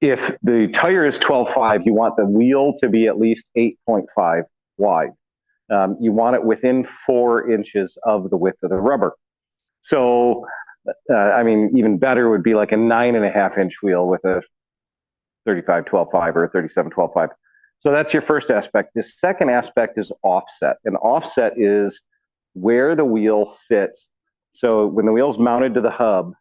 If the tire is 12.5, you want the wheel to be at least 8.5 wide. You want it within 4 inches of the width of the rubber. So, even better would be like a 9.5-inch wheel with a 35 12.5 or a 37 12.5. So that's your first aspect. The second aspect is offset. And offset is where the wheel sits. So when the wheel's mounted to the hub,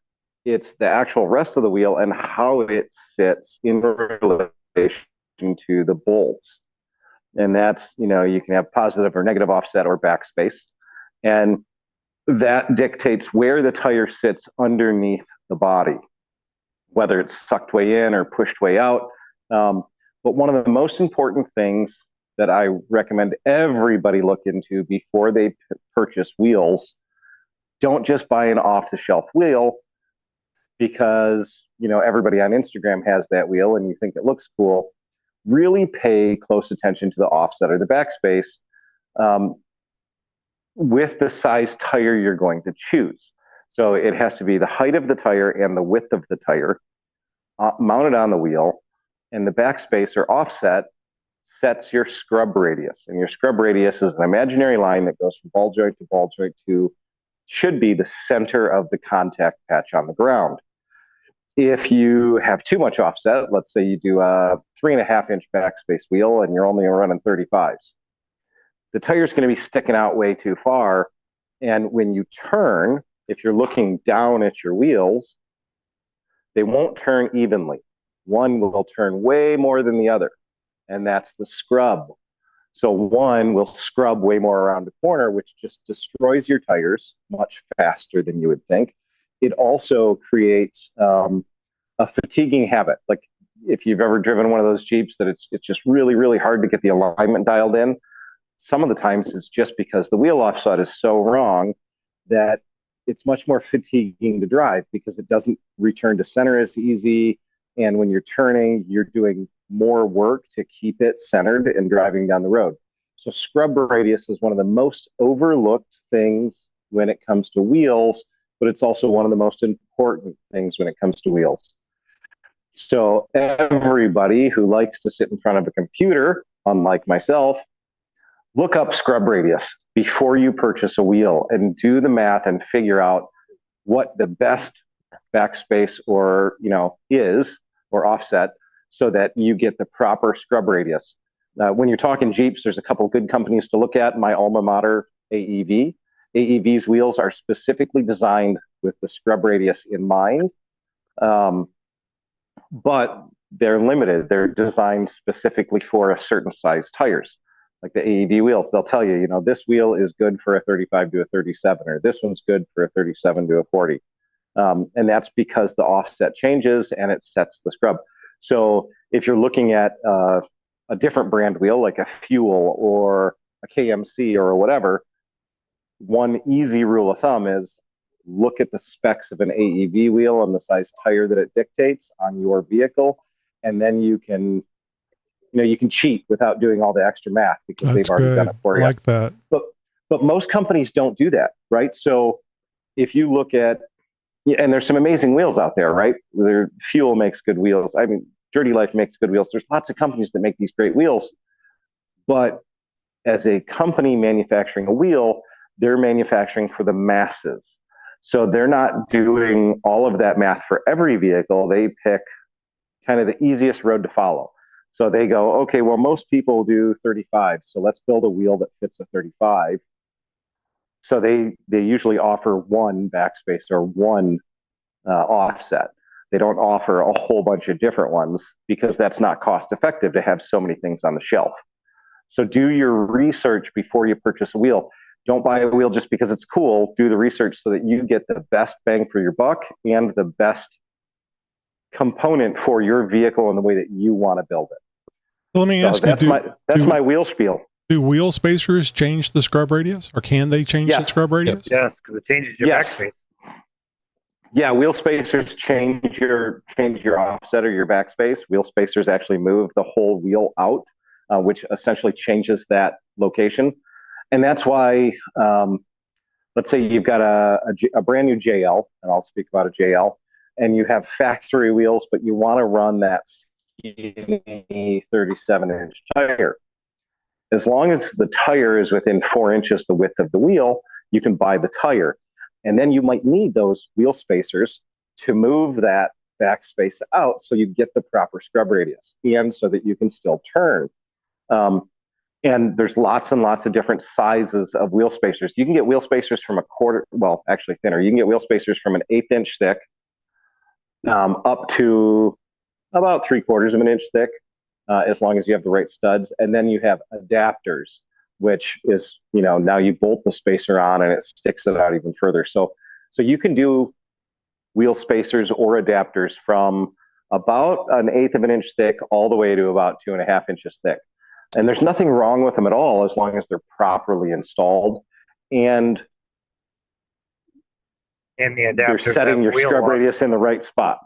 it's the actual rest of the wheel and how it sits in relation to the bolts. And that's, you can have positive or negative offset or backspace. And that dictates where the tire sits underneath the body, whether it's sucked way in or pushed way out. But one of the most important things that I recommend everybody look into before they purchase wheels, don't just buy an off-the-shelf wheel because everybody on Instagram has that wheel and you think it looks cool. Really pay close attention to the offset or the backspace with the size tire you're going to choose. So it has to be the height of the tire and the width of the tire mounted on the wheel, and the backspace or offset sets your scrub radius. And your scrub radius is an imaginary line that goes from ball joint to ball joint to should be the center of the contact patch on the ground. If you have too much offset, let's say you do a 3.5-inch backspace wheel and you're only running 35s, the tire's going to be sticking out way too far. And when you turn, if you're looking down at your wheels, they won't turn evenly. One will turn way more than the other, and that's the scrub. So one will scrub way more around the corner, which just destroys your tires much faster than you would think. It also creates a fatiguing habit. Like if you've ever driven one of those Jeeps that it's just really, really hard to get the alignment dialed in, some of the times it's just because the wheel offset is so wrong that it's much more fatiguing to drive because it doesn't return to center as easy. And when you're turning, you're doing more work to keep it centered and driving down the road. So scrub radius is one of the most overlooked things when it comes to wheels, but it's also one of the most important things when it comes to wheels. So everybody who likes to sit in front of a computer, unlike myself, look up scrub radius before you purchase a wheel and do the math and figure out what the best backspace or is or offset so that you get the proper scrub radius. When you're talking Jeeps, there's a couple of good companies to look at. My alma mater, AEV. AEV's wheels are specifically designed with the scrub radius in mind, but they're limited. They're designed specifically for a certain size tires. Like the AEV wheels, they'll tell you, this wheel is good for a 35 to a 37, or this one's good for a 37 to a 40. And that's because the offset changes and it sets the scrub. So if you're looking at a different brand wheel, like a Fuel or a KMC or whatever, one easy rule of thumb is look at the specs of an AEV wheel and the size tire that it dictates on your vehicle, and then you can cheat without doing all the extra math because they've already done it for you. I like that. But most companies don't do that, right? So if you look at, and there's some amazing wheels out there, right? Fuel makes good wheels. Dirty Life makes good wheels. There's lots of companies that make these great wheels. But as a company manufacturing a wheel, they're manufacturing for the masses. So they're not doing all of that math for every vehicle. They pick kind of the easiest road to follow. So they go, okay, well, most people do 35, so let's build a wheel that fits a 35. So they usually offer one backspace or one offset. They don't offer a whole bunch of different ones because that's not cost effective to have so many things on the shelf. So do your research before you purchase a wheel. Don't buy a wheel just because it's cool. Do the research so that you get the best bang for your buck and the best component for your vehicle and the way that you want to build it. So let me ask you, that's my wheel spiel. Do wheel spacers change the scrub radius, or can they change the scrub radius? Yes, because it changes your backspace. Yeah, wheel spacers change your offset or your backspace. Wheel spacers actually move the whole wheel out, which essentially changes that location. And that's why, let's say you've got a brand new JL, and I'll speak about a JL, and you have factory wheels, but you want to run that skinny 37-inch tire. As long as the tire is within 4 inches the width of the wheel, you can buy the tire. And then you might need those wheel spacers to move that backspace out so you get the proper scrub radius and so that you can still turn. And there's lots and lots of different sizes of wheel spacers. You can get wheel spacers from a quarter, well, actually thinner. You can get wheel spacers from an 1/8 inch thick up to about 3/4 of an inch thick, as long as you have the right studs. And then you have adapters, which is, now you bolt the spacer on and it sticks it out even further. So you can do wheel spacers or adapters from about an 1/8 of an inch thick all the way to about 2.5 inches thick. And there's nothing wrong with them at all as long as they're properly installed and the they're adapters setting your scrub lugs. radius in the right spot.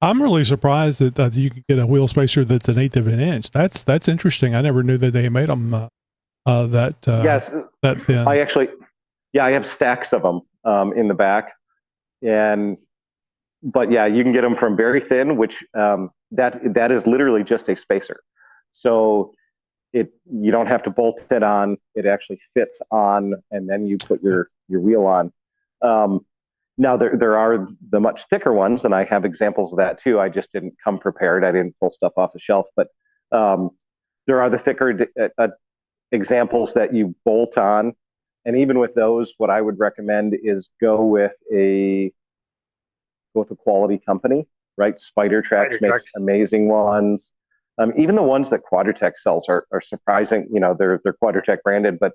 I'm really surprised that you could get a wheel spacer that's an 1/8 of an inch. That's interesting. I never knew that they made them Yes, that thin. I have stacks of them in the back, but yeah, you can get them from very thin, which that is literally just a spacer. So you don't have to bolt it on. It actually fits on, and then you put your wheel on. Now there are the much thicker ones, and I have examples of that too. I just didn't come prepared. I didn't pull stuff off the shelf, but there are the thicker examples that you bolt on. And even with those, what I would recommend is go with a quality company, right? Spider Tracks makes amazing ones. Even the ones that Quadratec sells are surprising. They're Quadratec branded, but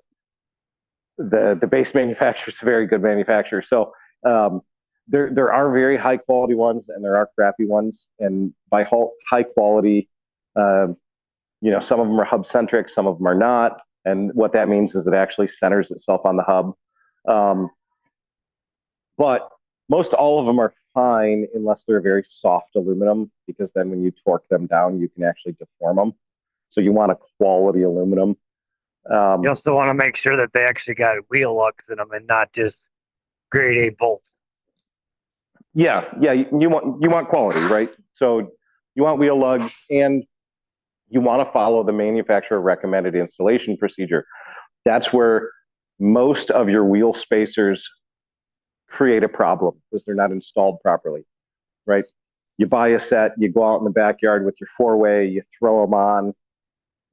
the base manufacturer is a very good manufacturer. So there are very high quality ones and there are crappy ones. And by high quality, some of them are hub centric, some of them are not. And what that means is it actually centers itself on the hub. But most all of them are fine unless they're very soft aluminum, because then when you torque them down, you can actually deform them. So you want a quality aluminum. You also want to make sure that they actually got wheel lugs in them and not just grade A bolts. Yeah, you want quality, right? So you want wheel lugs, and you want to follow the manufacturer recommended installation procedure. That's where most of your wheel spacers create a problem, because they're not installed properly, right? You buy a set, you go out in the backyard with your 4-way, you throw them on,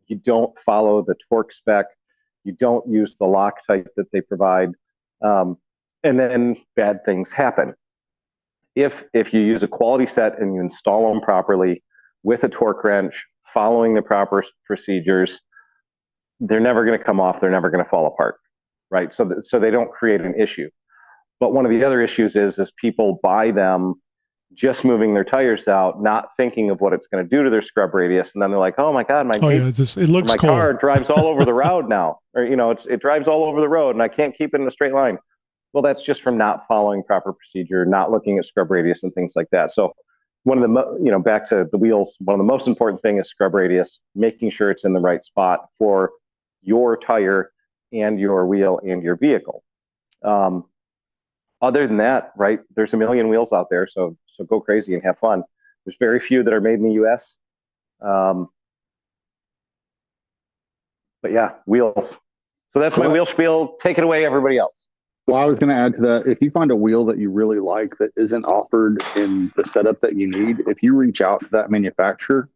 you don't follow the torque spec, you don't use the Loctite that they provide, and then bad things happen. If you use a quality set and you install them properly with a torque wrench, following the proper procedures, they're never going to come off, they're never going to fall apart, right? So they don't create an issue. But one of the other issues is people buy them just moving their tires out, not thinking of what it's going to do to their scrub radius, and then they're like, "Oh my God, it looks my cool. car drives all over the road now," or it drives all over the road, and I can't keep it in a straight line. Well, that's just from not following proper procedure, not looking at scrub radius and things like that. So one of the back to the wheels, one of the most important thing is scrub radius, making sure it's in the right spot for your tire and your wheel and your vehicle. Other than that, right, there's a million wheels out there, so go crazy and have fun. There's very few that are made in the US. But yeah, wheels. So that's my wheel spiel. Take it away, everybody else. Well, I was going to add to that, if you find a wheel that you really like that isn't offered in the setup that you need, if you reach out to that manufacturer,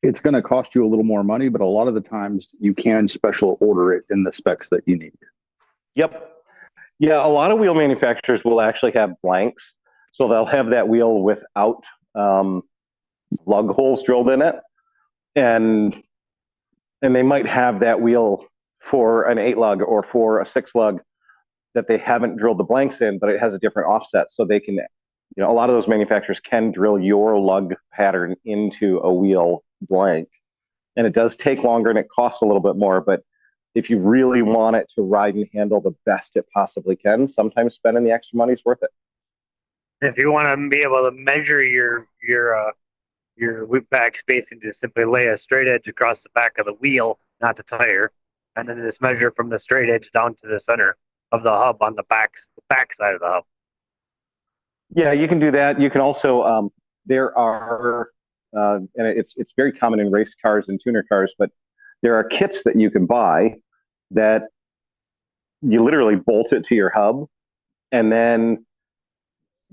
it's going to cost you a little more money, but a lot of the times you can special order it in the specs that you need. Yep. Yeah, a lot of wheel manufacturers will actually have blanks. So they'll have that wheel without lug holes drilled in it. And they might have that wheel for an 8 lug or for a 6 lug that they haven't drilled the blanks in, but it has a different offset. So they can, a lot of those manufacturers can drill your lug pattern into a wheel blank. And it does take longer and it costs a little bit more, but if you really want it to ride and handle the best it possibly can, sometimes spending the extra money is worth it. If you want to be able to measure your whip back spacing, just simply lay a straight edge across the back of the wheel, not the tire, and then just measure from the straight edge down to the center of the hub on the back side of the hub. Yeah, you can do that. You can also there are and it's very common in race cars and tuner cars, but there are kits that you can buy that you literally bolt it to your hub, and then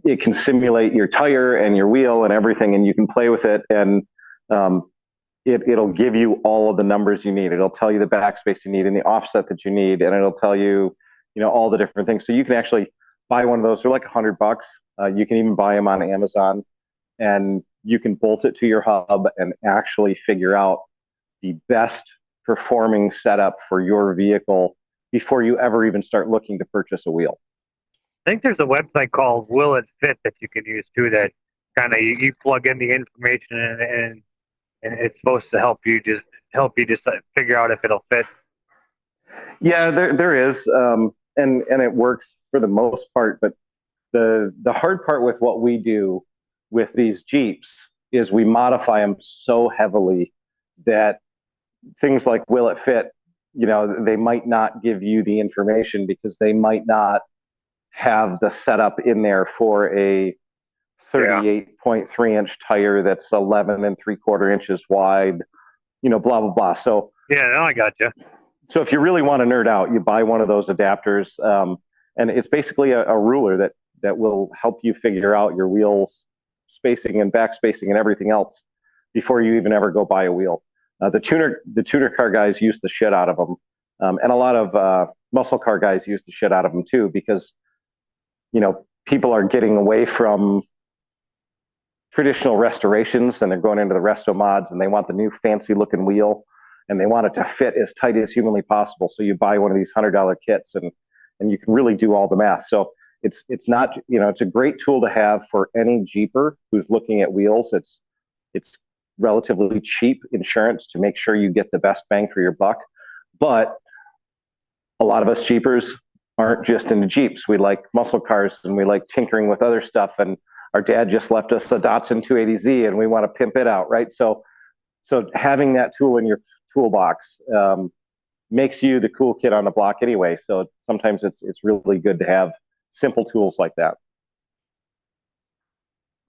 it can simulate your tire and your wheel and everything, and you can play with it, and it'll give you all of the numbers you need. It'll tell you the backspace you need and the offset that you need, and it'll tell you, all the different things. So you can actually buy one of those for like $100. You can even buy them on Amazon, and you can bolt it to your hub and actually figure out the best performing setup for your vehicle before you ever even start looking to purchase a wheel. I think there's a website called Will It Fit that you can use too. That kind of you plug in the information and it's supposed to help you just figure out if it'll fit. Yeah, there is, and it works for the most part. But the hard part with what we do with these Jeeps is we modify them so heavily that things like Will It Fit, they might not give you the information because they might not have the setup in there for a 38.3 inch tire that's 11 and 3/4 inches wide, blah, blah, blah. So, yeah, no, I got you. So if you really want to nerd out, you buy one of those adapters, and it's basically a ruler that will help you figure out your wheels spacing and backspacing and everything else before you even ever go buy a wheel. The tuner car guys use the shit out of them, and a lot of muscle car guys use the shit out of them too, because people are getting away from traditional restorations and they're going into the resto mods, and they want the new fancy looking wheel, and they want it to fit as tight as humanly possible. So you buy one of these $100 kits, and you can really do all the math. So it's not, it's a great tool to have for any Jeeper who's looking at wheels. It's relatively cheap insurance to make sure you get the best bang for your buck. But a lot of us Jeepers aren't just into Jeeps. We like muscle cars, and we like tinkering with other stuff. And our dad just left us a Datsun 280Z, and we want to pimp it out, right? So having that tool in your toolbox makes you the cool kid on the block anyway. So sometimes it's really good to have simple tools like that.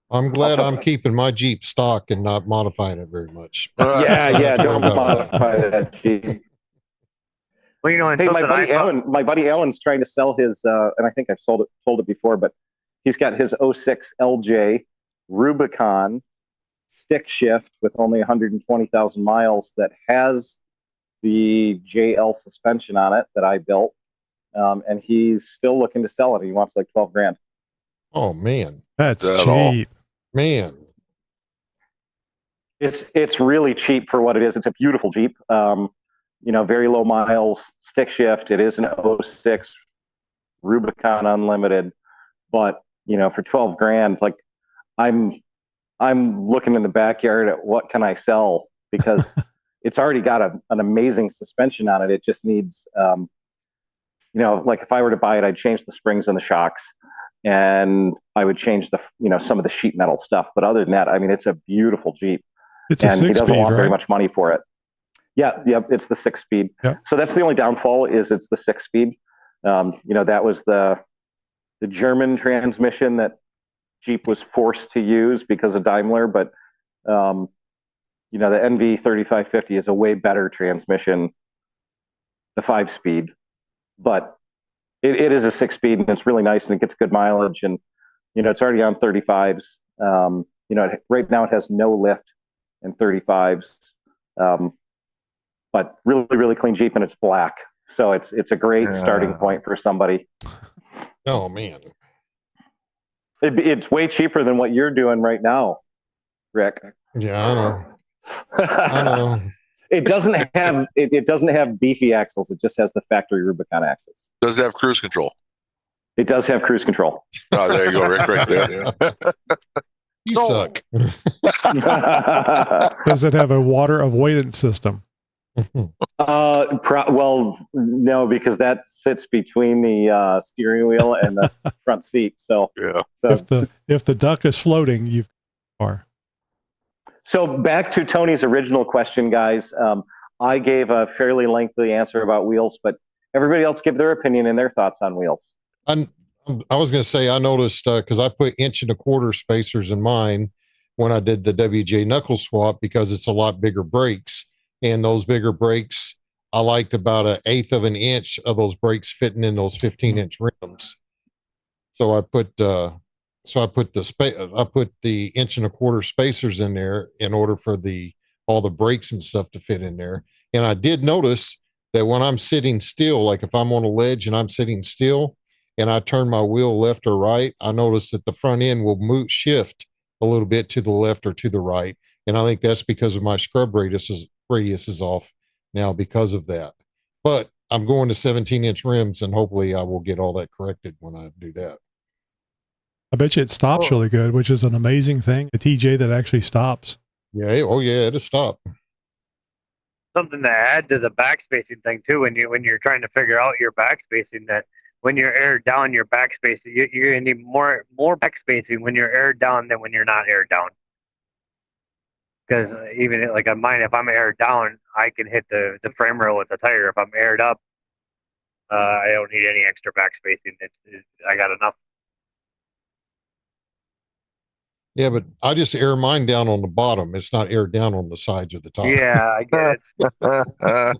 I'm glad I'm keeping my Jeep stock and not modifying it very much. Yeah, don't modify that Jeep. Well, hey, my buddy Alan's trying to sell his, and I think I've told it before, but he's got his 06 LJ Rubicon stick shift with only 120,000 miles that has the JL suspension on it that I built, and he's still looking to sell it. He wants like 12 grand. Oh man, that's cheap, man. It's really cheap for what it is. It's a beautiful Jeep. Very low miles, stick shift. It is an 06 Rubicon Unlimited, but for 12 grand, like I'm looking in the backyard at what can I sell, because it's already got an amazing suspension on it. It just needs, like if I were to buy it, I'd change the springs and the shocks, and I would change some of the sheet metal stuff. But other than that, I mean, it's a beautiful Jeep. It's a 6-speed, he doesn't want right? very much money for it. Yeah, it's the 6-speed. Yep. So that's the only downfall, is it's the 6-speed. That was the German transmission that Jeep was forced to use because of Daimler, but the NV 3550 is a way better transmission, the 5-speed, but it is a 6-speed, and it's really nice, and it gets good mileage, and it's already on 35s. Right now it has no lift in 35s, but really, really clean Jeep, and it's black, so it's a great starting point for somebody. Oh man. It's way cheaper than what you're doing right now, Rick. Yeah, I know. It doesn't have beefy axles. It just has the factory Rubicon axles. Does it have cruise control? It does have cruise control. Oh, there you go, Rick, right there. Yeah. You suck. Does it have a water avoidance system? Well, no, because that sits between the steering wheel and the front seat. So Yeah. If the duck is floating, you are. So back to Tony's original question, guys. I gave a fairly lengthy answer about wheels, but everybody else give their opinion and their thoughts on wheels. I was going to say, I noticed because I put 1.25 inch spacers in mine, when I did the WJ knuckle swap because it's a lot bigger brakes, and those bigger brakes, I liked about 1/8 of an inch of those brakes fitting in those 15-inch rims. So I put the I put the 1.25 inch spacers in there in order for all the brakes and stuff to fit in there. And I did notice that when I'm sitting still, like if I'm on a ledge and I'm sitting still and I turn my wheel left or right, I notice that the front end will shift a little bit to the left or to the right. And I think that's because of my scrub radius is off now because of that. But I'm going to 17-inch rims, and hopefully I will get all that corrected when I do that. I bet you it stops really good, which is an amazing thing. A TJ that actually stops. Yeah. It'll stop. Something to add to the backspacing thing too, when you're trying to figure out your backspacing, that when you're aired down, your backspacing, you're gonna need more backspacing when you're aired down than when you're not aired down. Because even like on mine, if I'm aired down, I can hit the frame rail with the tire. If I'm aired up, I don't need any extra backspacing. I got enough. Yeah, but I just air mine down on the bottom. It's not aired down on the sides or the top. Yeah, I get it.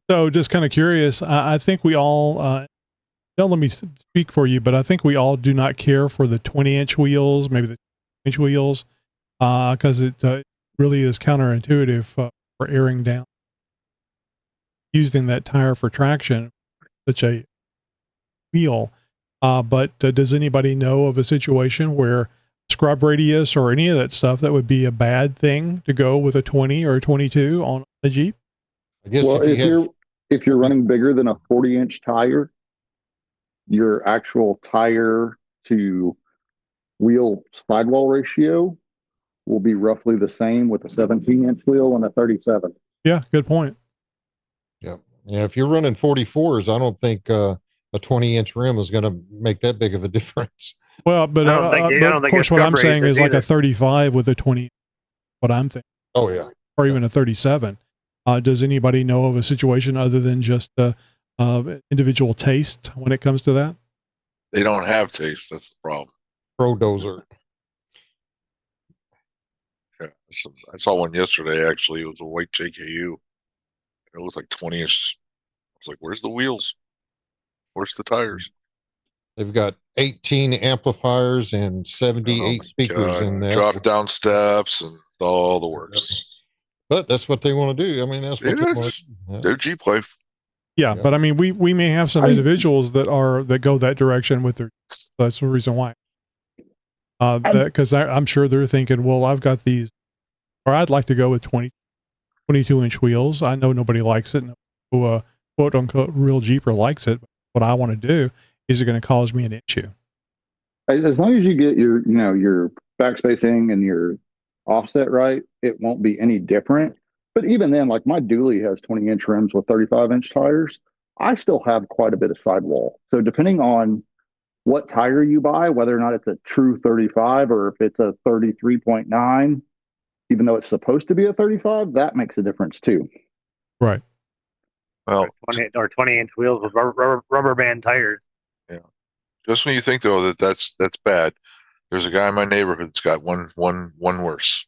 So just kind of curious, I think we all, don't let me speak for you, but I think we all do not care for the 20-inch wheels, maybe the 20-inch wheels, because it really is counterintuitive for airing down. Using that tire for traction, such a wheel. But does anybody know of a situation where scrub radius or any of that stuff that would be a bad thing to go with a 20 or a 22 on a Jeep? I guess Well, if you're running bigger than a 40-inch tire, your actual tire to wheel sidewall ratio will be roughly the same with a 17-inch wheel and a 37. Yeah, good point. Yeah. If you're running 44s, I don't think a 20-inch rim is going to make that big of a difference. Well, but, of course, what I'm saying is like a 35 with a 20. What I'm thinking. Oh yeah, or even a 37. Does anybody know of a situation other than just individual taste when it comes to that? They don't have taste. That's the problem. Pro dozer. Yeah, I saw one yesterday. Actually, it was a white JKU. It was like 20-inch. I was like, "Where's the wheels? Where's the tires?" They've got 18 amplifiers and 78 speakers in that. Drop down steps and all the works. But that's what they want to do. I mean, that's what they want to do. Their Jeep life. Yeah, but I mean, we may have some individuals that go that direction with their. That's the reason why. Because I'm sure they're thinking, well, I've got these, or I'd like to go with 22-inch wheels. I know nobody likes it. No quote unquote real Jeeper likes it. But what I want to do is it going to cause me an issue? As long as you get your backspacing and your offset right, it won't be any different. But even then, like my dually has 20-inch rims with 35-inch tires. I still have quite a bit of sidewall. So depending on what tire you buy, whether or not it's a true 35 or if it's a 33.9, even though it's supposed to be a 35, that makes a difference too. Right. Well, 20-inch wheels with rubber band tires. Yeah. Just when you think though that's bad, there's a guy in my neighborhood that's got one worse.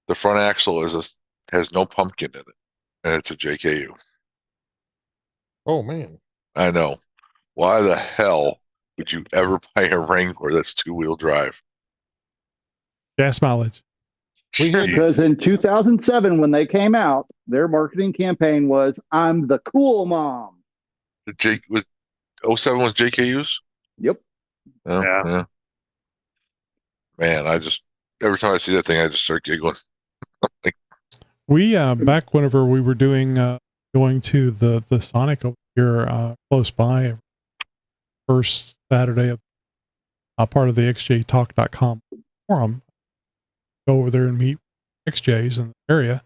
The front axle has no pumpkin in it, and it's a JKU. Oh man. I know. Why the hell would you ever buy a Wrangler that's 2-wheel drive? Gas mileage. Because in 2007, when they came out, their marketing campaign was, "I'm the cool mom." Was 07 was JKUs? Yep. Yeah. Man, every time I see that thing, I just start giggling. We back whenever we were doing going to the Sonic over here close by, first Saturday of part of the xjtalk.com forum, go over there and meet XJs in the area,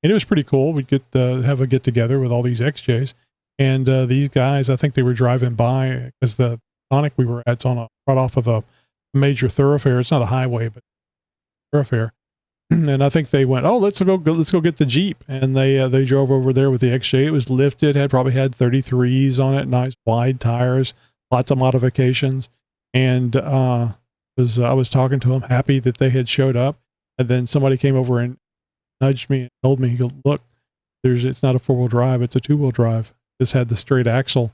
and it was pretty cool. We'd have a get together with all these XJs, and these guys, I think they were driving by because the Sonic we were at's on right off of a major thoroughfare. It's not a highway, but thoroughfare. And I think they went, "Oh, let's go get the Jeep." And they drove over there with the XJ. It was lifted, probably had 33s on it, nice wide tires, lots of modifications. and I was talking to him, happy that they had showed up, and then somebody came over and nudged me and told me, "Look, it's not a 4-wheel drive; it's a 2-wheel drive. This had the straight axle,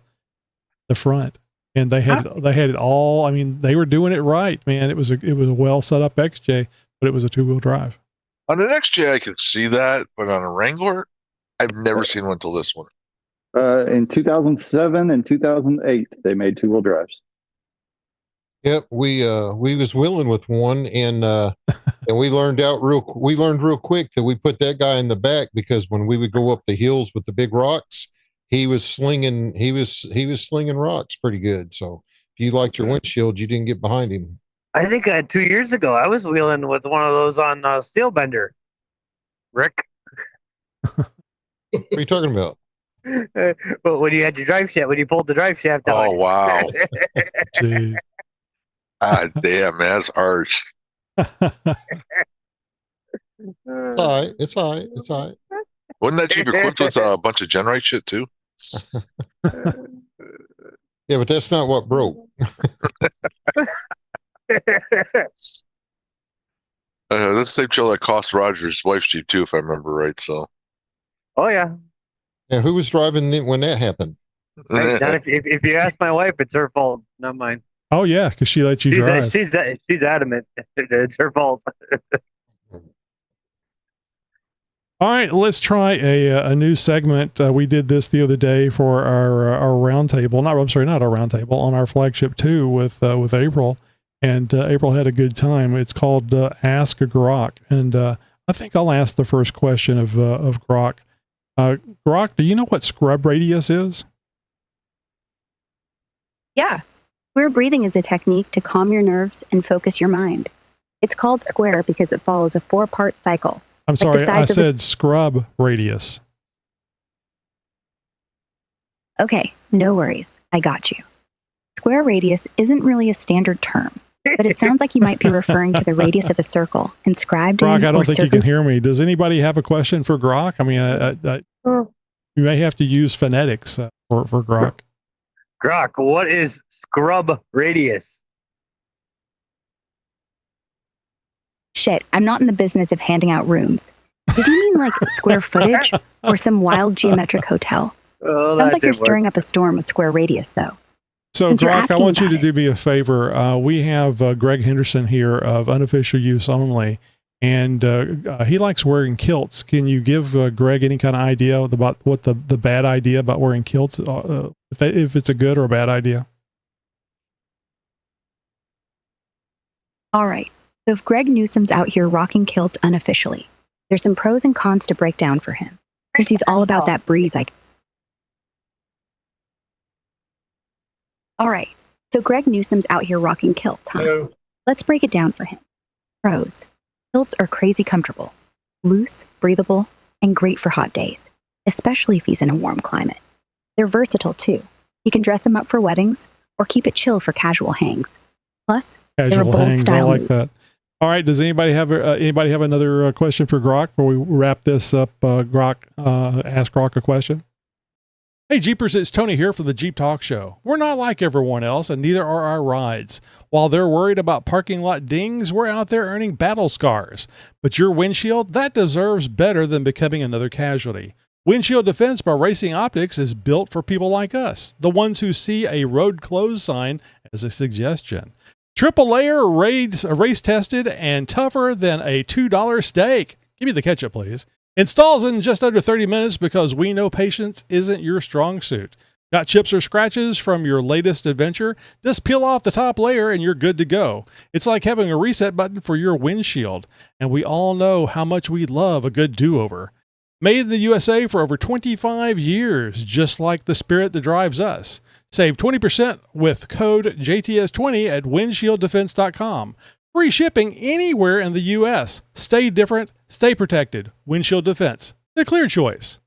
the front, and they had it all. I mean, they were doing it right, man. It was a well set up XJ, but it was a 2-wheel drive. On an XJ, I can see that, but on a Wrangler, I've never seen one till this one. In 2007 and 2008, they made 2-wheel drives. Yep, we was wheeling with one, and we learned real quick that we put that guy in the back because when we would go up the hills with the big rocks, he was slinging rocks pretty good. So if you liked your windshield, you didn't get behind him. I think 2 years ago I was wheeling with one of those on Steelbender. Rick, What are you talking about? but when you had your drive shaft, when you pulled the drive shaft out. Oh, wow. Jeez. God damn, man, that's harsh. It's all right. It's all right. It's all right. Wasn't that Jeep equipped with a bunch of Genrite shit, too? Yeah, but that's not what broke. That's the same chill that cost Roger's wife's Jeep, too, if I remember right, so. Oh, yeah. And who was driving when that happened? Hey, if you ask my wife, it's her fault, not mine. Oh yeah, because she let you drive. She's adamant. It's her fault. All right, let's try a new segment. We did this the other day for our roundtable. Not our roundtable, on our flagship 2 with April, and April had a good time. It's called Ask a Grok, and I think I'll ask the first question of Grok. Grok, do you know what scrub radius is? Yeah. Square breathing is a technique to calm your nerves and focus your mind. It's called square because it follows a 4-part cycle. I'm sorry, I said scrub radius. Okay, no worries. I got you. Square radius isn't really a standard term, but it sounds like you might be referring to the radius of a circle inscribed Grok, in I don't think you can circum- hear me. Does anybody have a question for Grok? I mean, you may have to use phonetics for Grok. Grok, what is scrub radius? Shit, I'm not in the business of handing out rooms. Did you mean like square footage or some wild geometric hotel? Oh, Sounds like you're stirring up a storm with square radius, though. So, Since you're Grok, I asking want you about to do me a favor. We have Greg Henderson here of Unofficial Use Only, and he likes wearing kilts. Can you give Greg any kind of idea about what the bad idea about wearing kilts, if it's a good or a bad idea? All right. So if Greg Newsom's out here rocking kilts unofficially, there's some pros and cons to break down for him. Because he's all about that breeze. All right. So Greg Newsom's out here rocking kilts, huh? Hello. Let's break it down for him. Pros. Kilts are crazy comfortable, loose, breathable, and great for hot days, especially if he's in a warm climate. They're versatile too. You can dress them up for weddings or keep it chill for casual hangs. Plus, they're a Casual bold hangs, I style like move. that. All right, does anybody have another question for Grok before we wrap this up? Grok, ask Grok a question. Hey Jeepers, it's Tony here from the Jeep Talk Show. We're not like everyone else, and neither are our rides. While they're worried about parking lot dings, we're out there earning battle scars. But your windshield, that deserves better than becoming another casualty. Windshield defense by Racing Optics is built for people like us, the ones who see a road closed sign as a suggestion. Triple layer, race tested, and tougher than a $2 steak. Give me the ketchup, please. Installs in just under 30 minutes because we know patience isn't your strong suit. Got chips or scratches from your latest adventure? Just peel off the top layer and you're good to go. It's like having a reset button for your windshield. And we all know how much we love a good do-over. Made in the USA for over 25 years, just like the spirit that drives us. Save 20% with code JTS20 at windshieldefense.com. Free shipping anywhere in the U.S. Stay different, stay protected. Windshield Defense, the clear choice.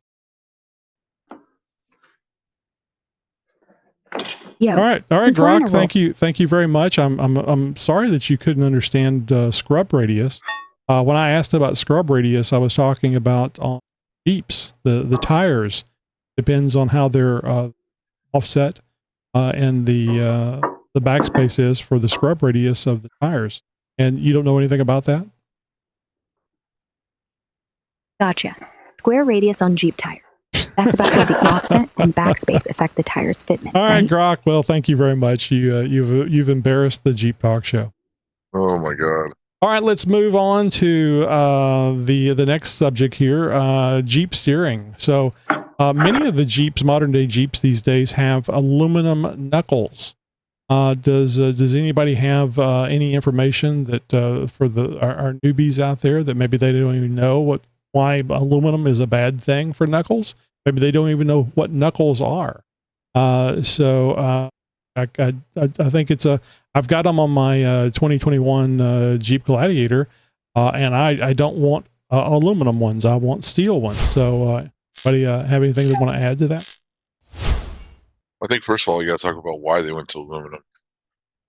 Yeah. All right, Since we're on a Grok. Thank you very much. I'm sorry that you couldn't understand scrub radius. When I asked about scrub radius, I was talking about on Jeeps, the tires. Depends on how they're offset, and the the backspace is for the scrub radius of the tires. And you don't know anything about that? Gotcha. Square radius on Jeep tire. That's about how the offset and backspace affect the tire's fitment. All right, Grok. Well, thank you very much. You've embarrassed the Jeep Talk Show. Oh my God. All right, let's move on to the next subject here, Jeep steering. So many of the Jeeps, modern day Jeeps these days, have aluminum knuckles. Does anybody have any information that for our newbies out there that maybe they don't even know why aluminum is a bad thing for knuckles? Maybe they don't even know what knuckles are. I think I've got them on my 2021 Jeep Gladiator, and I don't want aluminum ones. I want steel ones. So, anybody have anything they want to add to that? I think first of all, you got to talk about why they went to aluminum,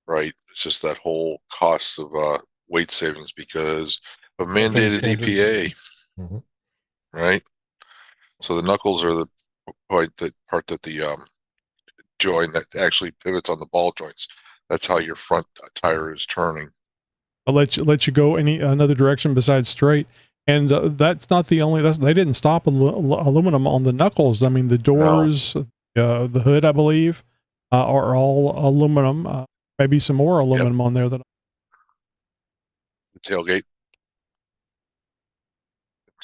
right? It's just that whole cost of weight savings because of mandated EPA, Mhm. right? So the knuckles are the part that the joint that actually pivots on the ball joints. That's how your front tire is turning. I'll let you go another direction besides straight. And that's not the only. They didn't stop aluminum on the knuckles. I mean, the doors, the hood, I believe, are all aluminum. Maybe some more aluminum on there. The tailgate,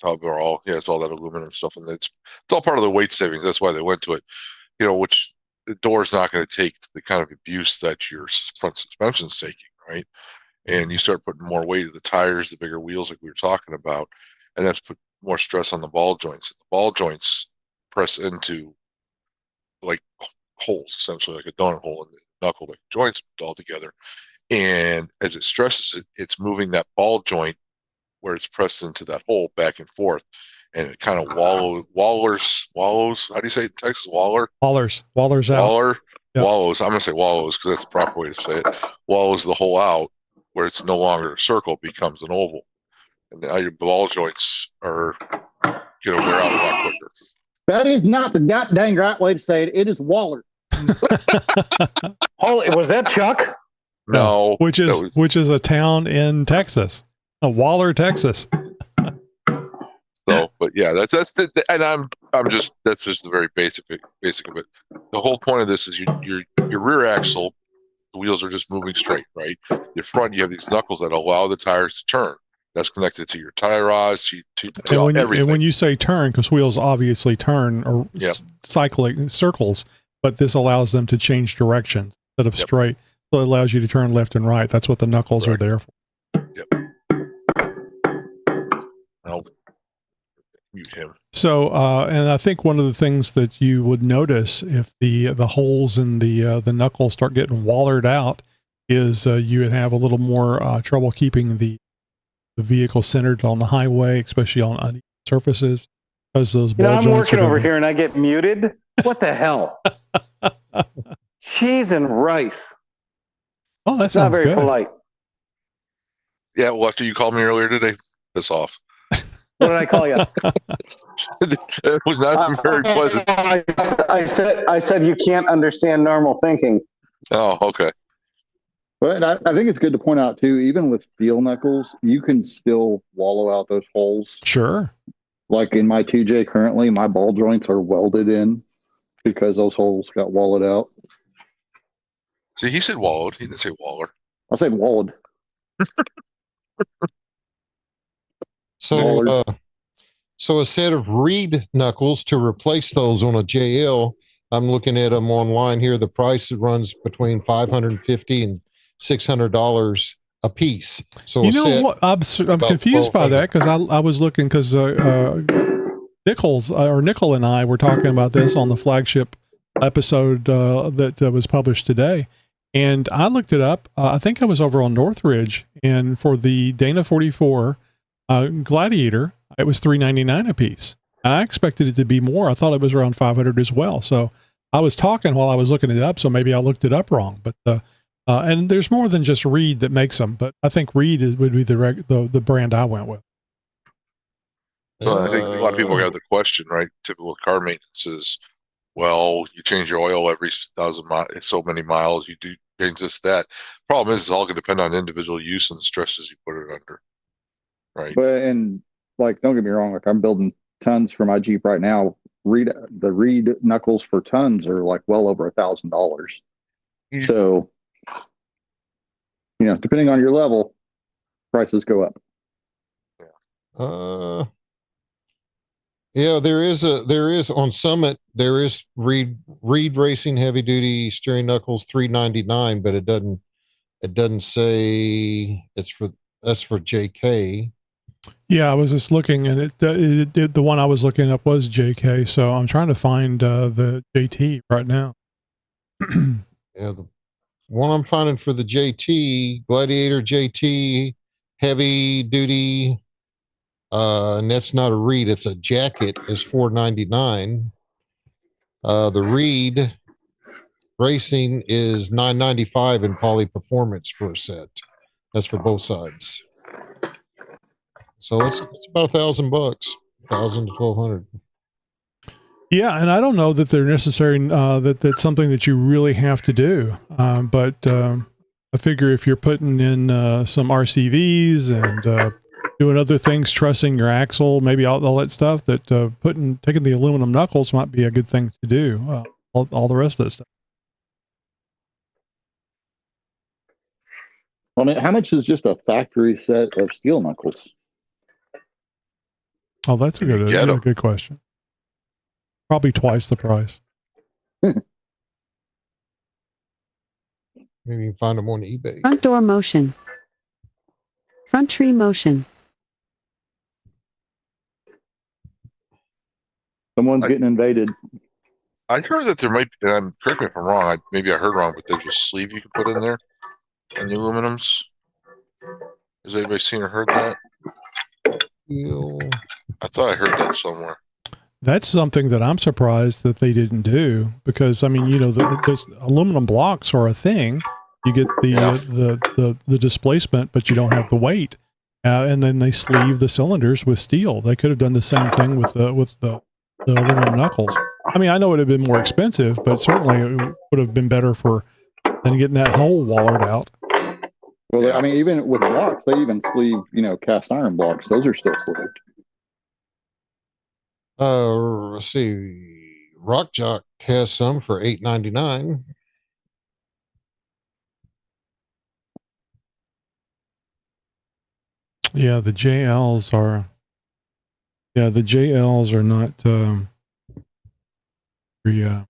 top are all it's all that aluminum stuff, and it's all part of the weight savings. That's why they went to it. Which the door's not going to take the kind of abuse that your front suspension's taking, right? And you start putting more weight of the tires, the bigger wheels, like we were talking about, and that's put more stress on the ball joints. The ball joints press into like holes, essentially like a donut hole in the knuckle, like joints all together. And as it stresses it, it's moving that ball joint where it's pressed into that hole back and forth. And it kind of wallows. How do you say it in Texas? Wallers out. Yep. Wallows. I'm going to say wallows because that's the proper way to say it. Wallows the hole out where it's no longer a circle, becomes an oval. And now your ball joints are going to wear out a lot quicker. That is not the goddamn right way to say it. It is Waller. Holy, was that Chuck? No. Which is a town in Texas. Waller, Texas. So, but yeah, that's and that's just the very basic of it. The whole point of this is your rear axle, the wheels are just moving straight, right? Your front, you have these knuckles that allow the tires to turn. That's connected to your tie rods, to everything. And when you say turn, because wheels obviously turn or cycling circles, but this allows them to change direction instead of straight. So it allows you to turn left and right. That's what the knuckles are there for. Yep. I'll mute him. So, and I think one of the things that you would notice if the holes in the knuckles start getting wallered out is you would have a little more trouble keeping the vehicle centered on the highway, especially on uneven surfaces, because those ball I'm joints working over here and I get muted. What the hell? Cheese and rice. Oh, that sounds not very good. polite. Yeah, well, after you called me earlier today, piss off. What did I call you? It was not very pleasant. I said you can't understand normal thinking. Oh, okay. But I think it's good to point out too, even with steel knuckles, you can still wallow out those holes. Sure. Like in my 2J currently, my ball joints are welded in because those holes got wallowed out. See, he said wallowed. He didn't say waller. I said wallowed. So a set of reed knuckles to replace those on a JL. I'm looking at them online here. The price runs between $550 and $600 a piece. So what? I'm confused by that because I was looking because Nickel and I were talking about this on the flagship episode that was published today, and I looked it up. I think I was over on Northridge, and for the Dana 44 Gladiator, it was $399 a piece. And I expected it to be more. I thought it was around $500 as well. So I was talking while I was looking it up, so maybe I looked it up wrong. But and there's more than just Reed that makes them, but I think Reed would be the brand I went with. So I think a lot of people have the question, right? Typical car maintenance is, well, you change your oil every 1,000 miles, so many miles. You getting just that. Problem is, it's all going to depend on individual use and the stresses you put it under. Right. But, and like, don't get me wrong, like I'm building tons for my Jeep right now. The reed knuckles for tons are like well over $1,000. Yeah. So, depending on your level, prices go up. Yeah, there is on Summit, there is Reed Racing heavy duty steering knuckles $399, but it doesn't say that's for JK. Yeah, I was just looking, and the one I was looking up was JK. So I'm trying to find the JT right now. Yeah, the one I'm finding for the JT Gladiator JT heavy duty, and that's not a Reed, it's a jacket, is $499. The Reed Racing is $995 in Poly Performance for a set. That's for both sides. So it's about $1,000, 1,000 to 1,200. Yeah, and I don't know that they're necessary. That's something that you really have to do. But I figure if you're putting in some RCVs and doing other things, trussing your axle, maybe all that stuff, that taking the aluminum knuckles might be a good thing to do. All the rest of that stuff. I mean, how much is just a factory set of steel knuckles? Oh, that's a good question. Probably twice the price. Maybe you can find them on eBay. Front door motion. Front tree motion. Someone's getting invaded. I heard that there might be, and correct me if I'm wrong, maybe I heard wrong, but there's a sleeve you can put in there on the aluminums. Has anybody seen or heard that? I thought I heard that somewhere. That's something that I'm surprised that they didn't do, because I mean, those aluminum blocks are a thing. You get the displacement, but you don't have the weight, and then they sleeve the cylinders with steel. They could have done the same thing with the aluminum knuckles. I mean, I know it would have been more expensive, but certainly it would have been better than getting that hole wallered out. Well, I mean, even with blocks, they even sleeve, cast iron blocks. Those are still sleeved. Let's see. Rock Jock has some for $899. Yeah, the JLs are not very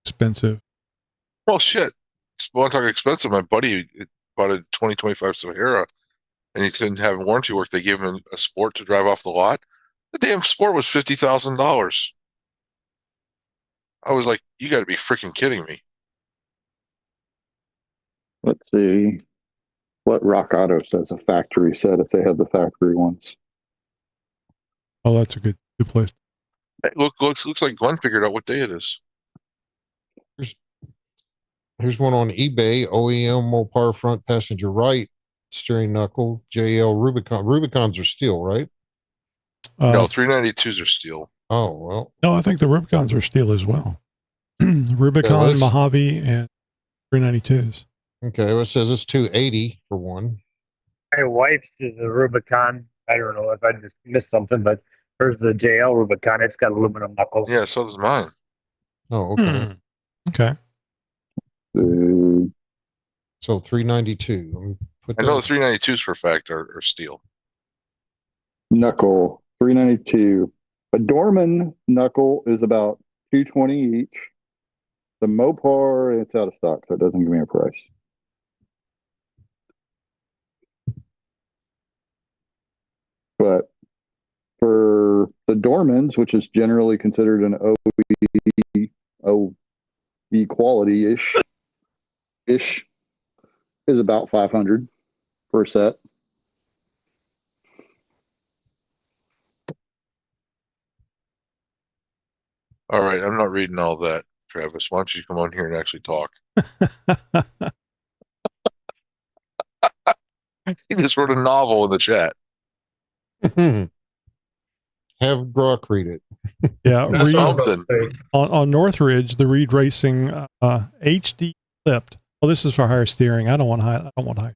expensive. Well, shit. Want to talk expensive? My buddy bought a 2025 Sahara, and he didn't have warranty work. They gave him a Sport to drive off the lot. The damn Sport was $50,000. I was like, you got to be freaking kidding me. Let's see what Rock Auto says a factory set, if they have the factory ones. Oh, that's a good place. It looks like Glenn figured out what day it is. Here's one on eBay. OEM Mopar front passenger right steering knuckle JL Rubicon. Rubicons are steel, right? No, 392s are steel. Oh, well. No, I think the Rubicons are steel as well. Rubicon, Mojave, and 392s. Okay, well, it says it's $280 for one. My wife's is a Rubicon. I don't know if I just missed something, but hers the JL Rubicon. It's got aluminum knuckles. Yeah, so does mine. Oh, okay. Okay. So $392. I know the 392s for a fact are steel. Knuckle, $392. A Dorman knuckle is about $220 each. The Mopar, it's out of stock, so it doesn't give me a price. But for the Dormans, which is generally considered an OE quality-ish, is about $500 per set. All right, I'm not reading all that, Travis. Why don't you come on here and actually talk? He just wrote a novel in the chat. Have Grok read it. Yeah, That's something. on Northridge, the Reed Racing HD flipped. Well, this is for higher steering. I don't want high. I don't want high.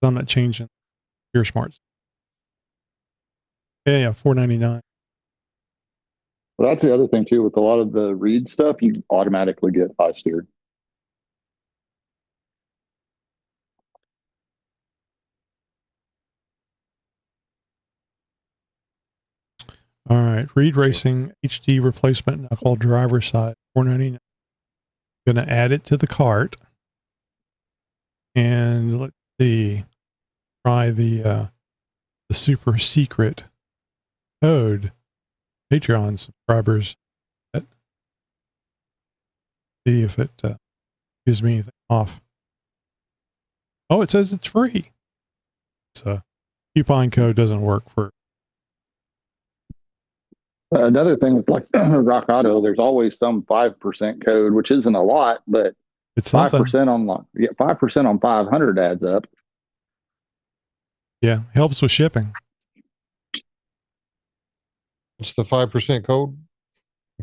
I'm not changing Gear Smarts. Yeah, $499. Well, that's the other thing too. With a lot of the read stuff, you automatically get high steer. All right, Reed Racing HD replacement knuckle driver side, $499. Going to add it to the cart, and let's see, try the super secret code. Patreon subscribers. See if it gives me anything off. Oh, it says it's free. So coupon code doesn't work for. Another thing with like Rock Auto, there's always some 5% code, which isn't a lot, but It's 5% on 5% on 500 adds up. Yeah, helps with shipping. It's the 5% code.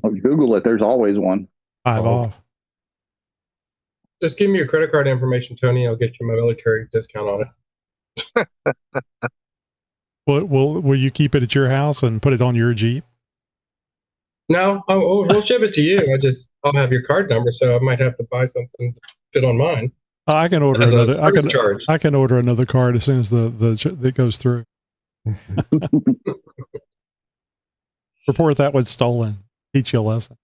Google it. There's always one. 5 off. Just give me your credit card information, Tony. I'll get you my military discount on it. Will you keep it at your house and put it on your Jeep? No, we'll ship it to you. I'll have your card number, so I might have to buy something to fit on mine. I can order As a another. service charge. I can order another card as soon as it goes through. Report that one stolen. Teach you a lesson.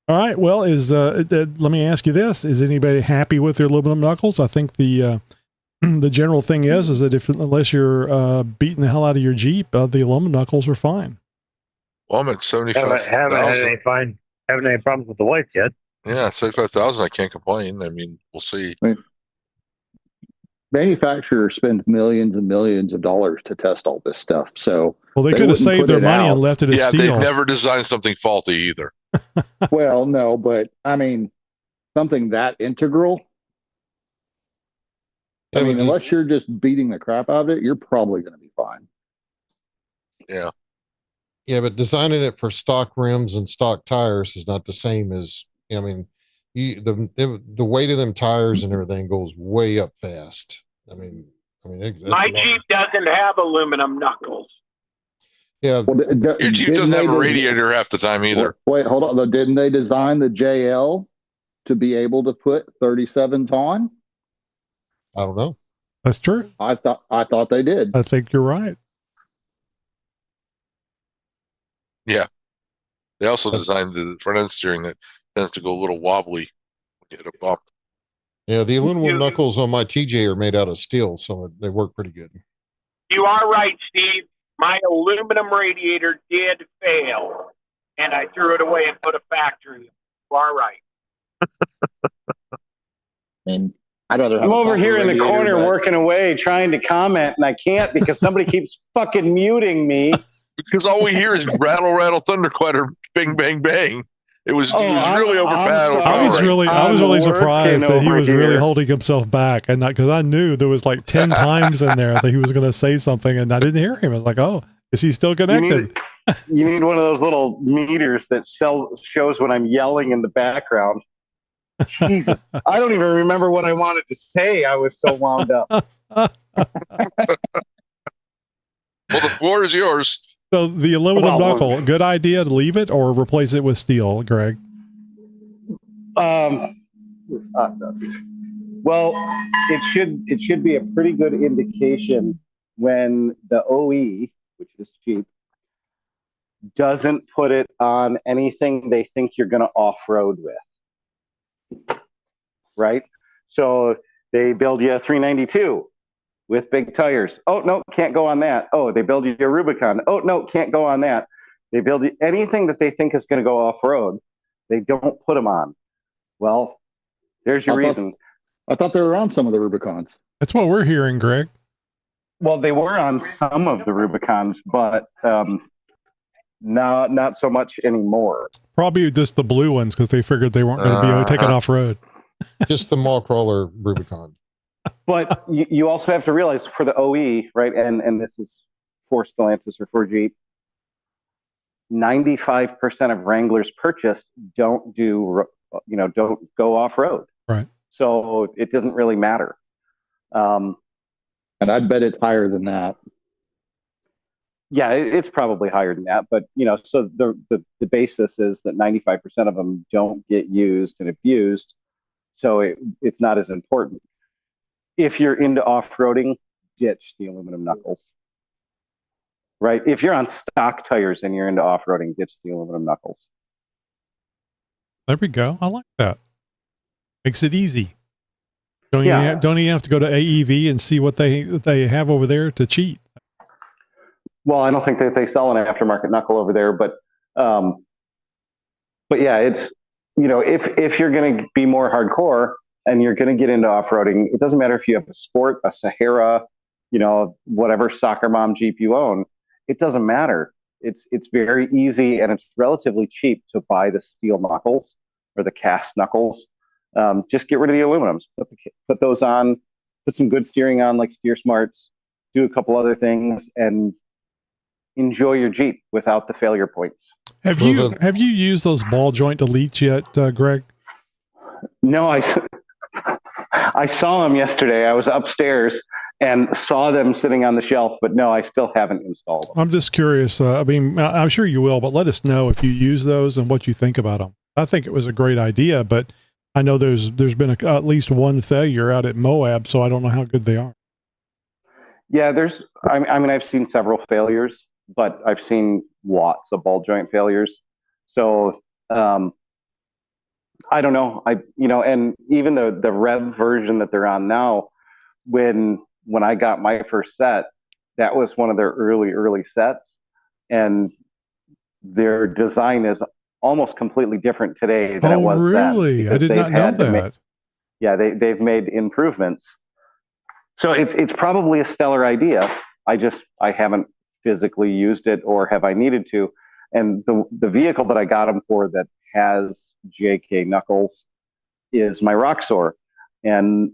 All right. Well, let me ask you this: is anybody happy with their aluminum knuckles? I think the general thing is that unless you're beating the hell out of your Jeep, the aluminum knuckles are fine. Well, I'm at 75,000. Haven't any problems with the lights yet. Yeah, 75,000. I can't complain. I mean, we'll see. Manufacturers spend millions and millions of dollars to test all this stuff. So, well, they could have saved their money and left it as steel. They've never designed something faulty either. Well, no, but I mean, something that integral. I mean, unless you're just beating the crap out of it, you're probably going to be fine. Yeah. Yeah, but designing it for stock rims and stock tires is not the same as, I mean, the weight of them tires and everything goes way up fast. I mean, my Jeep doesn't have aluminum knuckles. Yeah, well, your Jeep doesn't have a radiator half the time either. Wait, hold on. Didn't they design the JL to be able to put 37s on? I don't know. That's true. I thought they did. I think you're right. Yeah. They also designed the front end steering that tends to go a little wobbly when you hit a bump. Yeah, the aluminum knuckles on my TJ are made out of steel, so they work pretty good. You are right, Steve. My aluminum radiator did fail, and I threw it away and put a factory. You are right. And I'd rather have I'm over here in the radiator, corner but working away trying to comment, and I can't because somebody keeps fucking muting me. Because all we hear is rattle, rattle, thunderclatter, bang, bang, bang. It was really overpowered. I was really surprised that he was really holding himself back, and because I knew there was like 10 times in there that he was going to say something, and I didn't hear him. I was like, "Oh, is he still connected?" You need one of those little meters that shows when I'm yelling in the background. Jesus, I don't even remember what I wanted to say. I was so wound up. Well, the floor is yours. So the aluminum knuckle, good idea to leave it or replace it with steel, Greg? Well, it should be a pretty good indication when the OE, which is cheap, doesn't put it on anything they think you're going to off-road with, right? So they build you a 392 with big tires. Oh, no, can't go on that. Oh, they build you a Rubicon. Oh, no, can't go on that. They build you anything that they think is going to go off-road, they don't put them on. Well, there's your reason. I thought they were on some of the Rubicons. That's what we're hearing, Greg. Well, they were on some of the Rubicons, but not so much anymore. Probably just the blue ones because they figured they weren't going to be taken off-road. Just the mall crawler Rubicon. But you also have to realize for the OE, right? And this is for Stellantis or for Jeep. 95% of Wranglers purchased don't go off road. Right. So it doesn't really matter. And I'd bet it's higher than that. Yeah, it's probably higher than that, but so the basis is that 95% of them don't get used and abused, so it's not as important. If you're into off-roading, ditch the aluminum knuckles. Right? If you're on stock tires and you're into off-roading, ditch the aluminum knuckles. There we go. I like that. Makes it easy. Don't Yeah. even have to go to AEV and see what they have over there to cheat. Well, I don't think that they sell an aftermarket knuckle over there, but yeah, it's if you're going to be more hardcore and you're going to get into off-roading, it doesn't matter if you have a Sport, a Sahara, whatever soccer mom Jeep you own, it doesn't matter. It's very easy and it's relatively cheap to buy the steel knuckles or the cast knuckles. Just get rid of the aluminums, put those on, put some good steering on like Steer Smarts, do a couple other things, and enjoy your Jeep without the failure points. Have you used those ball joint deletes yet, Greg? No, I saw them yesterday. I was upstairs and saw them sitting on the shelf, but no, I still haven't installed them. I'm just curious. I mean, I'm sure you will, but let us know if you use those and what you think about them. I think it was a great idea, but I know there's been at least one failure out at Moab, so I don't know how good they are. Yeah, I mean, I've seen several failures, but I've seen lots of ball joint failures. So, I don't know. And even the Rev version that they're on now, when I got my first set, that was one of their early sets, and their design is almost completely different today than it was then. Really? I did not know that. They've made improvements. So it's probably a stellar idea. I haven't physically used it, or have I needed to. And the vehicle that I got them for that has JK knuckles is my Roxor, and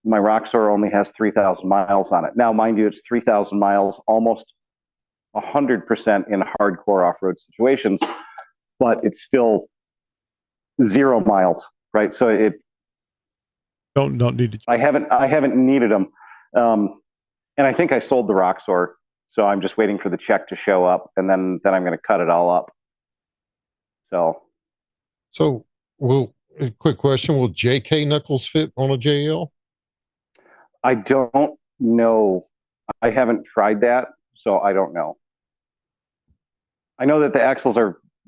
my Roxor only has 3,000 miles on it. Now, mind you, it's 3,000 miles, almost 100% in hardcore off-road situations, but it's still 0 miles, right? So it don't need it. I haven't needed them, and I think I sold the Roxor, so I'm just waiting for the check to show up, and then I'm going to cut it all up. So, a quick question: will JK knuckles fit on a JL? I don't know. I haven't tried that, so I don't know. I know that the axles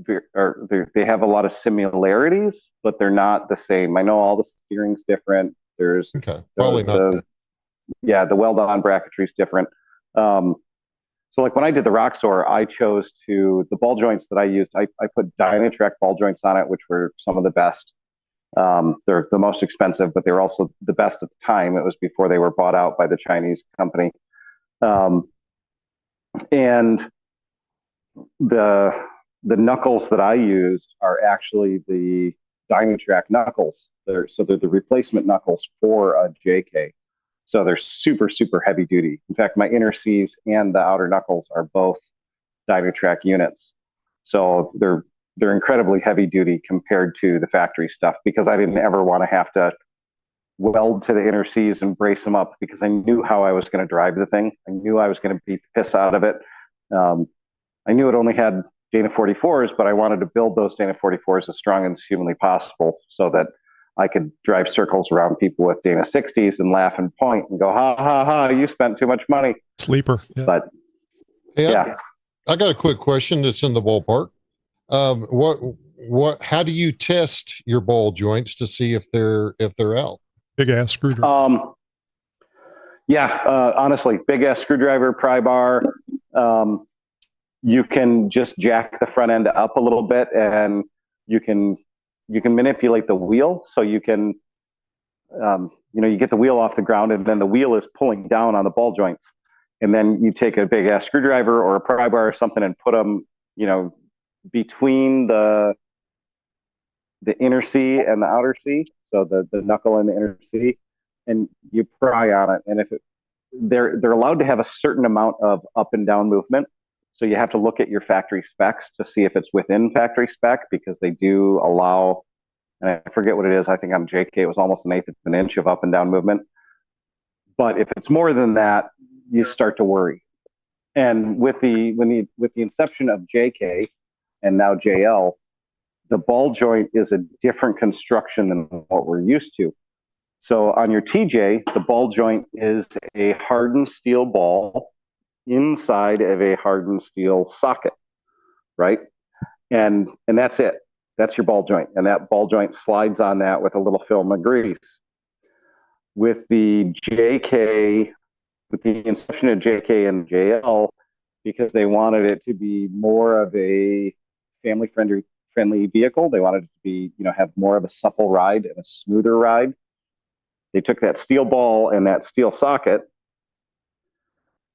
they have a lot of similarities, but they're not the same. I know all the steering's different. There's probably not. The weld-on bracketry is different. So like when I did the Roxor, I chose the ball joints that I used. I put Dynatrac ball joints on it, which were some of the best. They're the most expensive, but they were also the best at the time. It was before they were bought out by the Chinese company. And the knuckles that I used are actually the Dynatrac knuckles. They're the replacement knuckles for a JK. So they're super, super heavy duty. In fact, my inner C's and the outer knuckles are both Dynatrac units. So they're incredibly heavy duty compared to the factory stuff, because I didn't ever want to have to weld to the inner C's and brace them up, because I knew how I was going to drive the thing. I knew I was going to beat the piss out of it. I knew it only had Dana 44s, but I wanted to build those Dana 44s as strong as humanly possible so that I could drive circles around people with Dana 60s and laugh and point and go, ha, ha, ha, you spent too much money. Sleeper. Yeah. But yeah. I got a quick question that's in the ballpark. How do you test your ball joints to see if they're out? Big ass screwdriver. Honestly, big ass screwdriver, pry bar. You can just jack the front end up a little bit, and you can manipulate the wheel. So you can, you get the wheel off the ground, and then the wheel is pulling down on the ball joints. And then you take a big ass screwdriver or a pry bar or something and put them, between the inner C and the outer C. So the knuckle and the inner C, and you pry on it. And if they're allowed to have a certain amount of up and down movement. So you have to look at your factory specs to see if it's within factory spec, because they do allow, and I forget what it is. I think on JK it was almost an eighth of an inch of up and down movement. But if it's more than that, you start to worry. And with the inception of JK and now JL, the ball joint is a different construction than what we're used to. So on your TJ, the ball joint is a hardened steel ball inside of a hardened steel socket, right? And that's it. That's your ball joint. And that ball joint slides on that with a little film of grease. With the JK, with the inception of JK and JL, because they wanted it to be more of a family vehicle, they wanted it to be, have more of a supple ride and a smoother ride. They took that steel ball and that steel socket,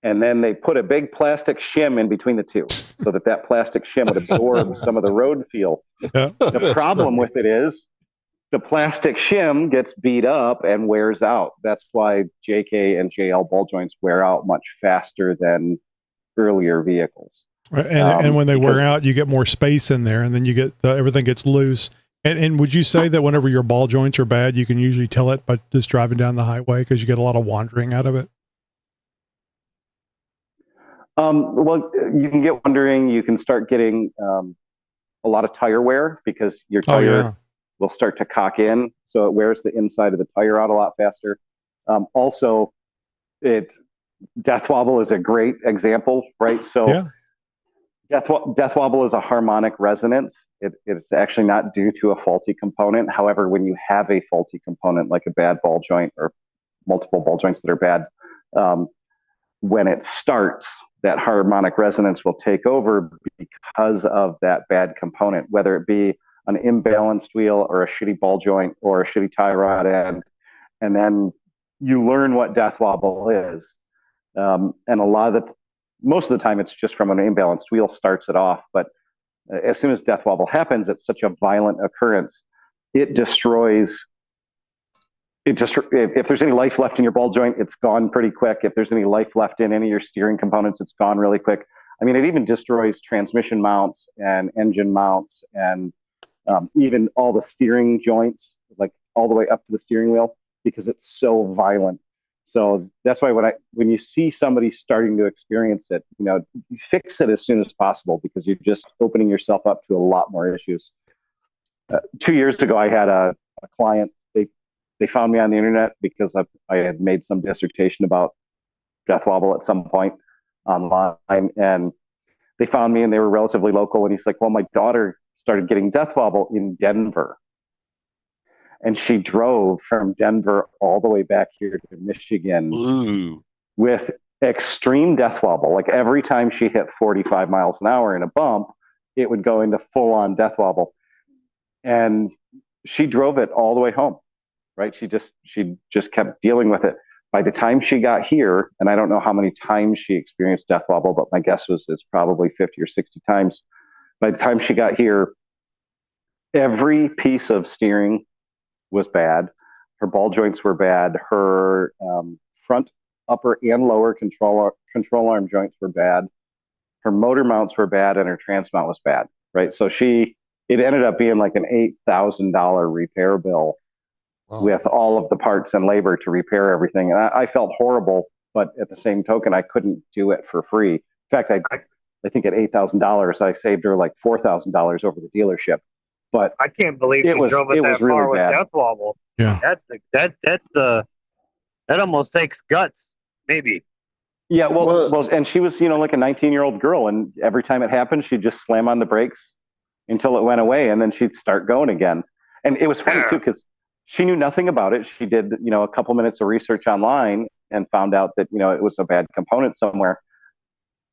and then they put a big plastic shim in between the two, so that plastic shim would absorb some of the road feel. Yeah. The problem with it is the plastic shim gets beat up and wears out. That's why JK and JL ball joints wear out much faster than earlier vehicles. And when they wear out, you get more space in there, and then you get everything gets loose. And would you say that whenever your ball joints are bad, you can usually tell it by just driving down the highway because you get a lot of wandering out of it? Well, you can get wandering. You can start getting a lot of tire wear because your tire will start to cock in, so it wears the inside of the tire out a lot faster. Also, death wobble is a great example, right? So death wobble is a harmonic resonance. It's actually not due to a faulty component. However, when you have a faulty component, like a bad ball joint or multiple ball joints that are bad, when it starts, that harmonic resonance will take over because of that bad component, whether it be an imbalanced wheel or a shitty ball joint or a shitty tie rod end. And then you learn what death wobble is. And most of the time it's just from an imbalanced wheel starts it off. But as soon as death wobble happens, it's such a violent occurrence. It destroys. If there's any life left in your ball joint, it's gone pretty quick. If there's any life left in any of your steering components, it's gone really quick. I mean, it even destroys transmission mounts and engine mounts and even all the steering joints, like all the way up to the steering wheel, because it's so violent. So that's why when you see somebody starting to experience it, you fix it as soon as possible, because you're just opening yourself up to a lot more issues. 2 years ago, I had a client. They found me on the internet because I had made some dissertation about death wobble at some point online, and they found me and they were relatively local. And he's like, well, my daughter started getting death wobble in Denver. And she drove from Denver all the way back here to Michigan with extreme death wobble. Like every time she hit 45 miles an hour in a bump, it would go into full on death wobble. And she drove it all the way home. Right? She just kept dealing with it. By the time she got here, and I don't know how many times she experienced death wobble, but my guess was it's probably 50 or 60 times. By the time she got here, every piece of steering was bad. Her ball joints were bad. Her front, upper, and lower control arm joints were bad. Her motor mounts were bad, and her trans mount was bad. Right? So it ended up being like an $8,000 repair bill. Wow. With all of the parts and labor to repair everything. And I felt horrible, but at the same token, I couldn't do it for free. In fact, I think at $8,000, I saved her like $4,000 over the dealership. But I can't believe she drove it that far with death wobble. Yeah, that almost takes guts, maybe. Yeah, well, and she was like a 19-year-old girl, and every time it happened, she'd just slam on the brakes until it went away, and then she'd start going again. And it was funny too, because she knew nothing about it. She did, a couple minutes of research online and found out that, it was a bad component somewhere.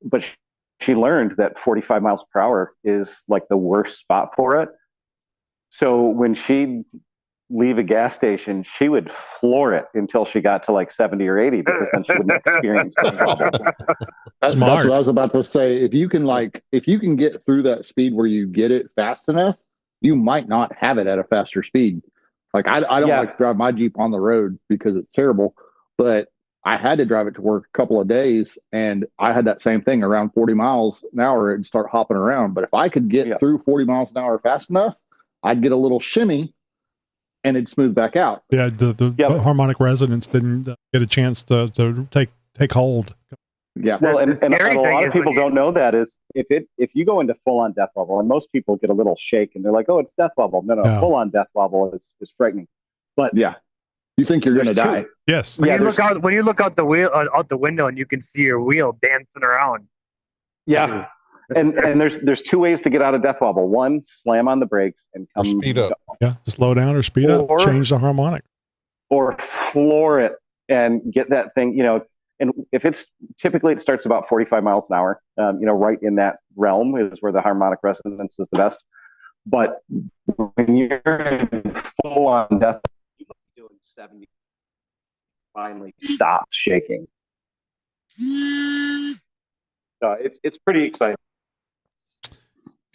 But she learned that 45 miles per hour is like the worst spot for it. So when she'd leave a gas station, she would floor it until she got to like 70 or 80, because then she wouldn't experience the trouble. That's what I was about to say. If you can get through that speed where you get it fast enough, you might not have it at a faster speed. Like I don't like to drive my Jeep on the road because it's terrible, but I had to drive it to work a couple of days, and I had that same thing around 40 miles an hour and start hopping around. But if I could get through 40 miles an hour fast enough, I'd get a little shimmy and it'd smooth back out. Yeah, the harmonic resonance didn't get a chance to take hold. Yeah. Well, and a lot of people don't know that is if you go into full on death level, and most people get a little shake and they're like, oh, it's death level. No, full on death level is frightening. But yeah, you think you're going to die. Yes. When you look out the window and you can see your wheel dancing around. Yeah. And there's two ways to get out of death level. One, slam on the brakes and come speed up. Yeah, slow down or speed up. Change the harmonic. Or floor it and get that thing, and if it starts about 45 miles an hour, right in that realm is where the harmonic resonance is the best. But when you're in full on death, doing 70, finally stops shaking. So it's pretty exciting.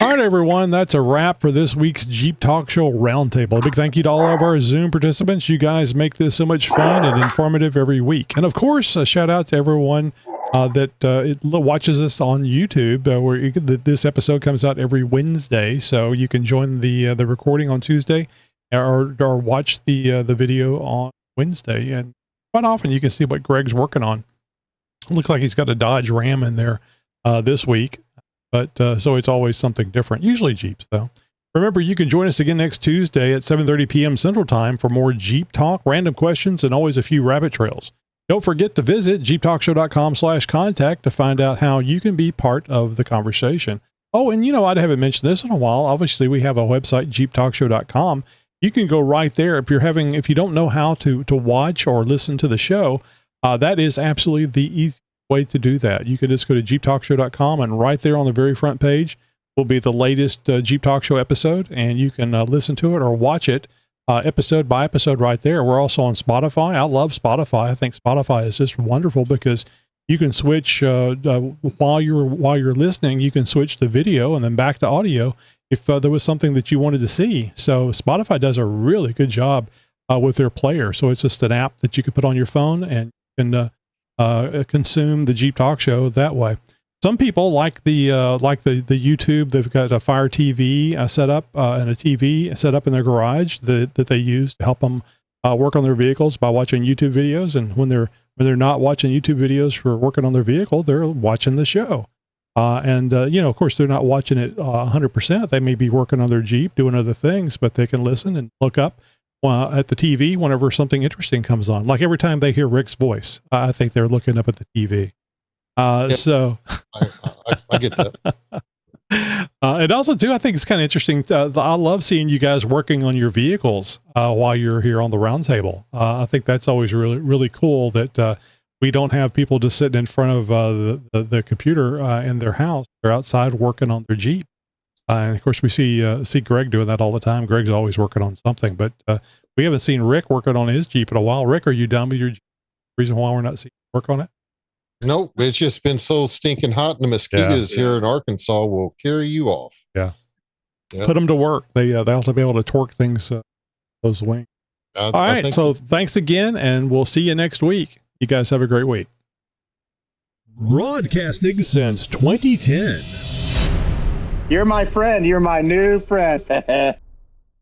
All right, everyone, that's a wrap for this week's Jeep Talk Show Roundtable. A big thank you to all of our Zoom participants. You guys make this so much fun and informative every week. And, of course, a shout-out to everyone that watches us on YouTube, where this episode comes out every Wednesday. So you can join the recording on Tuesday or watch the video on Wednesday. And quite often you can see what Greg's working on. It looks like he's got a Dodge Ram in there this week. But so it's always something different, usually Jeeps, though. Remember, you can join us again next Tuesday at 7:30 p.m. Central Time for more Jeep Talk, random questions, and always a few rabbit trails. Don't forget to visit xjtalk.com/contact to find out how you can be part of the conversation. Oh, and I haven't mentioned this in a while. Obviously, we have a website, jeeptalkshow.com. You can go right there if you don't know how to watch or listen to the show. That is absolutely the easy way to do that. You can just go to jeeptalkshow.com, and right there on the very front page will be the latest Jeep Talk Show episode, and you can listen to it or watch it episode by episode right there. We're also on Spotify. I love Spotify. I think Spotify is just wonderful because you can switch while you're listening. You can switch to video and then back to audio if there was something that you wanted to see. So Spotify does a really good job with their player. So it's just an app that you can put on your phone and you can consume the Jeep Talk Show that way. Some people like the YouTube. They've got a Fire TV set up and a TV set up in their garage that they use to help them work on their vehicles by watching YouTube videos. And when they're not watching YouTube videos for working on their vehicle, they're watching the show. Of course, they're not watching it 100%. They may be working on their Jeep, doing other things, but they can listen and look up at the TV whenever something interesting comes on. Like every time they hear Rick's voice, I think they're looking up at the TV. So I get that. And also too, I think it's kind of interesting. I love seeing you guys working on your vehicles while you're here on the roundtable. I think that's always really, really cool that we don't have people just sitting in front of the computer in their house. They're outside working on their Jeep. And of course, we see Greg doing that all the time. Greg's always working on something, but we haven't seen Rick working on his Jeep in a while. Rick, are you done with your Jeep? Reason why we're not seeing you work on it? Nope, it's just been so stinking hot, and the mosquitoes here in Arkansas will carry you off. Yeah. Put them to work. They ought to be able to torque things, those wings. All right, so thanks again, and we'll see you next week. You guys have a great week. Broadcasting since 2010. You're my friend. You're my new friend.